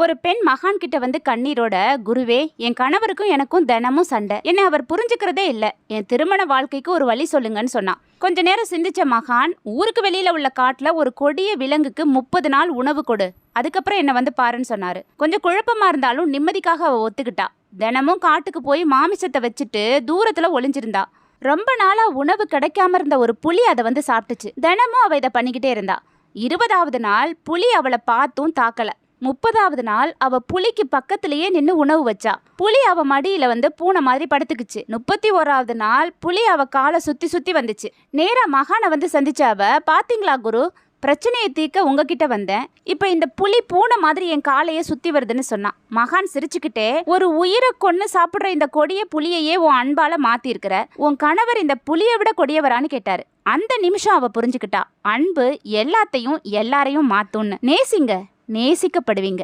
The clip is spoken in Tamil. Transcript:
ஒரு பெண் மகான் கிட்ட வந்து கண்ணீரோட, குருவே, என் கணவருக்கும் எனக்கும் தினமும் சண்டை, என்னை அவர் புரிஞ்சுக்கிறதே இல்ல, என் திருமண வாழ்க்கைக்கு ஒரு வழி சொல்லுங்கன்னு சொன்னான். கொஞ்ச நேரம் சிந்திச்ச மகான், ஊருக்கு வெளியில உள்ள காட்டுல ஒரு கொடிய விலங்குக்கு 30 நாள் உணவு கொடு, அதுக்கப்புறம் என்ன வந்து பாருன்னு சொன்னாரு. கொஞ்சம் குழப்பமா இருந்தாலும் நிம்மதிக்காக அவ ஒத்துக்கிட்டா. தினமும் காட்டுக்கு போய் மாமிசத்தை வச்சுட்டு தூரத்துல ஒளிஞ்சிருந்தா. ரொம்ப நாளா உணவு கிடைக்காம இருந்த ஒரு புலி அதை வந்து சாப்பிட்டுச்சு. தினமும் அவ இதை பண்ணிக்கிட்டே இருந்தா. 20வது நாள் புலி அவளை பார்த்தும் தாக்கல. 30வது நாள் அவ புலிக்கு பக்கத்திலேயே நின்னு உணவு வச்சா. புலி அவ மடியில வந்து பூனை மாதிரி படுத்துக்குச்சு. 31வது நாள் புலி அவ காலை சுத்தி சுத்தி வந்துச்சு. நேரா மகானை வந்து சந்திச்ச அவ, பாத்தீங்களா குரு, பிரச்சனையை தீர்க்க உங்ககிட்ட வந்தேன், இப்ப இந்த புலி பூனை மாதிரி என் காலையே சுத்தி வருதுன்னு சொன்னான். மகான் சிரிச்சுக்கிட்டே, ஒரு உயிரை கொன்னு சாப்பிடுற இந்த கொடிய புலியையே உன் அன்பால மாத்தி இருக்கிற, உன் கணவர் இந்த புலியை விட கொடியவரான்னு கேட்டாரு. அந்த நிமிஷம் அவ புரிஞ்சுக்கிட்டா, அன்பு எல்லாத்தையும் எல்லாரையும் மாத்தும்னு. நேசிங்க, நேசிக்கப்படுவீங்க.